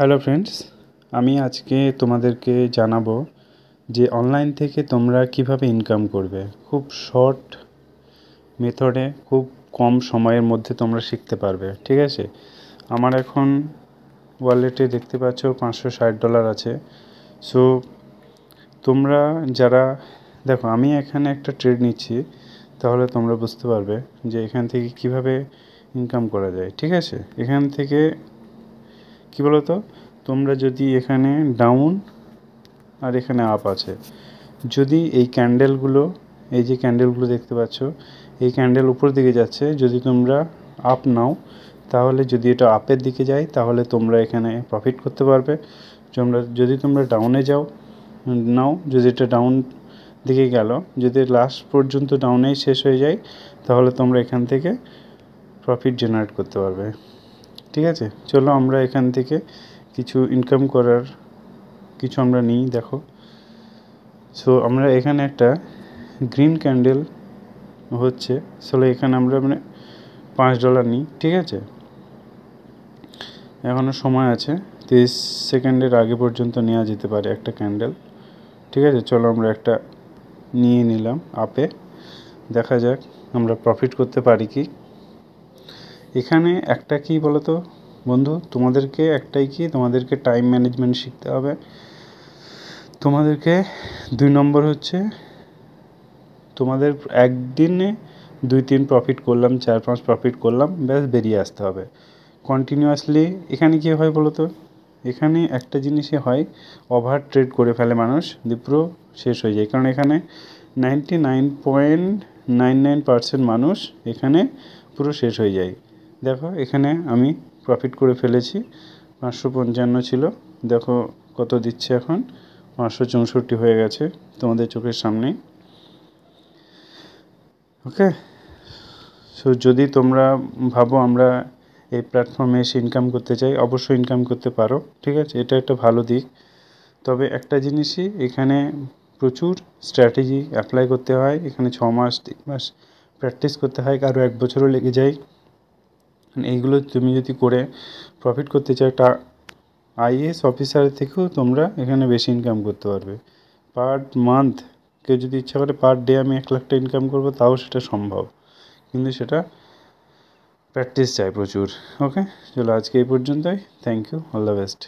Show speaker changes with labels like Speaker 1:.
Speaker 1: Hello friends, আমি আজকে তোমাদেরকে জানাবো যে অনলাইন থেকে তোমরা কিভাবে ইনকাম করবে। খুব শর্ট মেথডে খুব কম সময়ের মধ্যে তোমরা শিখতে পারবে। ঠিক আছে, আমার এখন ওয়ালেটে দেখতে পাচ্ছ $560 আছে। সো তোমরা যারা দেখো, আমি এখানে একটা ট্রেড নিচ্ছি, তাহলে তোমরা বুঝতে পারবে যে এখান থেকে কিভাবে ইনকাম করা যায়। ঠিক আছে, এখান থেকে কী বলো তো, তোমরা যদি এখানে ডাউন আর এখানে আপ আছে, যদি এই ক্যান্ডেলগুলো, এই যে ক্যান্ডেলগুলো দেখতে পাচ্ছ, এই ক্যান্ডেল উপর দিকে যাচ্ছে, যদি তোমরা আপ নাও, তাহলে যদি এটা আপের দিকে যায় তাহলে তোমরা এখানে প্রফিট করতে পারবে। যদি তোমরা ডাউনে নাও, যদি এটা ডাউন দিকে গেল, যদি লাস্ট পর্যন্ত ডাউনেই শেষ হয়ে যায়, তাহলে তোমরা এখান থেকে প্রফিট জেনারেট করতে পারবে। ঠিক আছে, চলো আমরা এখান থেকে কিছু ইনকাম করার কিছু আমরা নিই। দেখো, সো আমরা এখানে একটা গ্রিন ক্যান্ডেল হচ্ছে, চলো এখানে আমরা $5 নিই। ঠিক আছে, এখনও সময় আছে, 30 সেকেন্ডের আগে পর্যন্ত নেওয়া যেতে পারে একটা ক্যান্ডেল। ঠিক আছে, চলো আমরা একটা নিয়ে নিলাম আপে, দেখা যাক আমরা প্রফিট করতে পারি কি। এখানে একটা কি বলো তো বন্ধু, তোমাদেরকে টাইম ম্যানেজমেন্ট শিখতে হবে। তোমাদেরকে 2 নম্বর হচ্ছে, তোমাদের একদিনে 2-3 প্রফিট করলাম, 4-5 প্রফিট করলাম, ব্যাস বেরিয়ে আসতে হবে কন্টিনিউয়াসলি। এখানে কী হয় বলো তো, এখানে একটা জিনিসই হয়, ওভার ট্রেড করে ফেলে মানুষ, পুরো শেষ হয়ে যায়। কারণ এখানে 99.99% মানুষ এখানে পুরো শেষ হয়ে যায়। দেখো, এখানে আমি প্রফিট করে ফেলেছি, 555 ছিল, দেখো কত দিচ্ছে এখন, 564 হয়ে গেছে তোমাদের চোখের সামনেই। ওকে, সো যদি তোমরা ভাবো আমরা এই প্ল্যাটফর্মে এসে ইনকাম করতে চাই, অবশ্যই ইনকাম করতে পারো। ঠিক আছে, এটা একটা ভালো দিক। তবে একটা জিনিসই, এখানে প্রচুর স্ট্র্যাটেজি অ্যাপ্লাই করতে হয়। এখানে 6 মাস 3 মাস প্র্যাকটিস করতে হয়, কারো 1 বছরও লেগে যায়। এইগুলো তুমি যদি করে প্রফিট করতে চাও, আইএএস অফিসারের থেকেও তোমরা এখানে বেশি ইনকাম করতে পারবে। পার মান্থ, কেউ যদি ইচ্ছা করে পার ডে আমি 1 লাখ টাকা ইনকাম করবো, তাও সেটা সম্ভব, কিন্তু সেটা প্র্যাকটিস চাই প্রচুর। ওকে, চলো আজকে এই পর্যন্তই। Thank you, all the best.